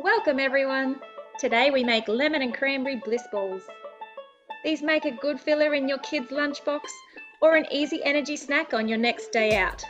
Welcome everyone! Today we make lemon and cranberry bliss balls. These make a good filler in your kid's lunchbox or an easy energy snack on your next day out.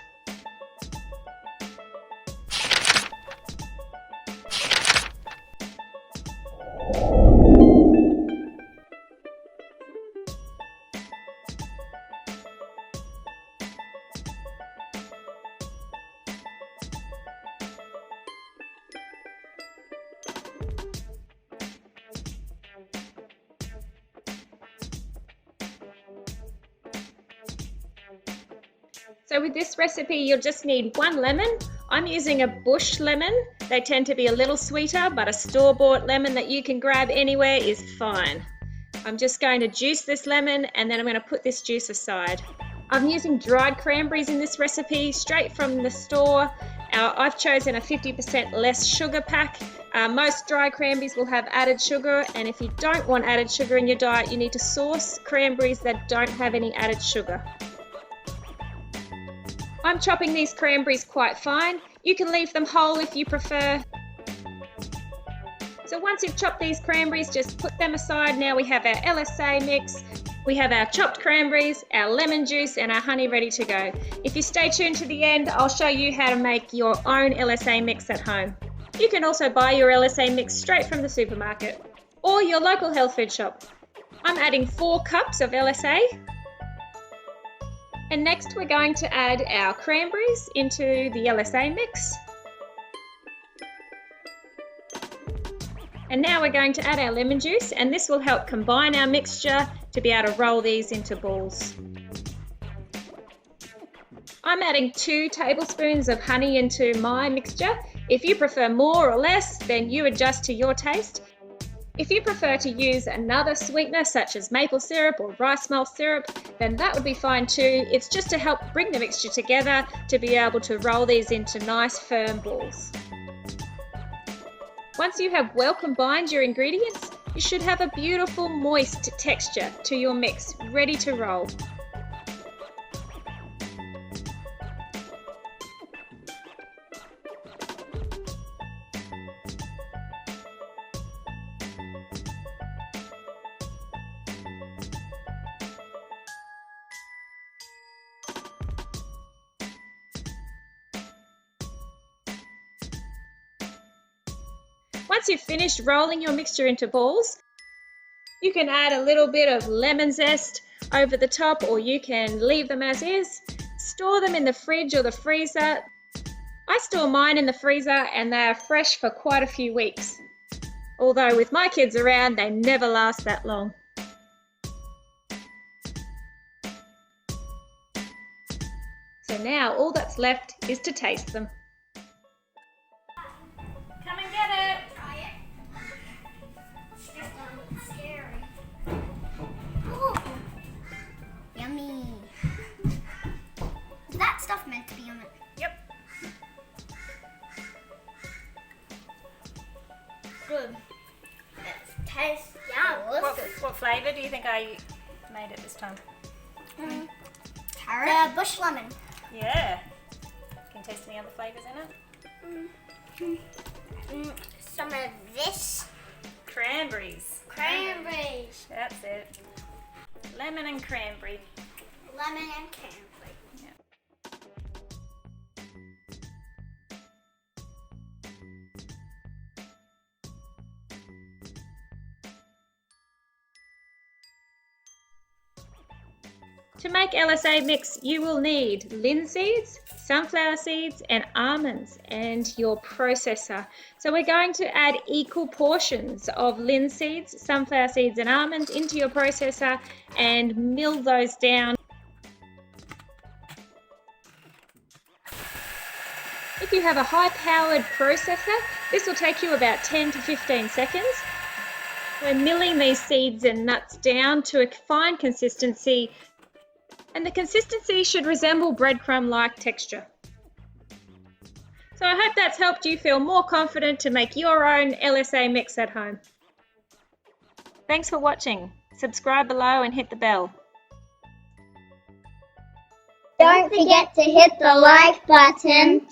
So with this recipe, you'll just need one lemon. I'm using a bush lemon. They tend to be a little sweeter, but a store-bought lemon that you can grab anywhere is fine. I'm just going to juice this lemon and then I'm going to put this juice aside. I'm using dried cranberries in this recipe, straight from the store. I've chosen a 50% less sugar pack. Most dry cranberries will have added sugar, and if you don't want added sugar in your diet, you need to source cranberries that don't have any added sugar. I'm chopping these cranberries quite fine. You can leave them whole if you prefer. So once you've chopped these cranberries, just put them aside. Now we have our LSA mix, we have our chopped cranberries, our lemon juice and our honey ready to go. If you stay tuned to the end, I'll show you how to make your own LSA mix at home. You can also buy your LSA mix straight from the supermarket or your local health food shop. I'm adding 4 cups of LSA. And next we're going to add our cranberries into the LSA mix. And now we're going to add our lemon juice, and this will help combine our mixture to be able to roll these into balls. I'm adding 2 tablespoons of honey into my mixture. If you prefer more or less, then you adjust to your taste. If you prefer to use another sweetener such as maple syrup or rice malt syrup, then that would be fine too. It's just to help bring the mixture together to be able to roll these into nice firm balls. Once you have well combined your ingredients, you should have a beautiful moist texture to your mix, ready to roll. Once you've finished rolling your mixture into balls, you can add a little bit of lemon zest over the top, or you can leave them as is. Store them in the fridge or the freezer. I store mine in the freezer and they are fresh for quite a few weeks. Although with my kids around, they never last that long. So now all that's left is to taste them. Come and get it! Yummy. Is that stuff meant to be on it? Yep. Good. It tastes yum. What flavour do you think I made it this time? Carrot. The bush lemon. Yeah. Can you taste any other flavours in it? Some of this. Cranberries. Cranberries. That's it. Lemon and cranberry. Lemon and cranberry. Yeah. To make LSA mix, you will need linseeds, sunflower seeds and almonds and your processor. So we're going to add equal portions of linseeds, sunflower seeds and almonds into your processor and mill those down. If you have a high-powered processor, this will take you about 10 to 15 seconds. We're milling these seeds and nuts down to a fine consistency, and the consistency should resemble breadcrumb-like texture. So I hope that's helped you feel more confident to make your own LSA mix at home. Thanks for watching. Subscribe below and hit the bell. Don't forget to hit the like button.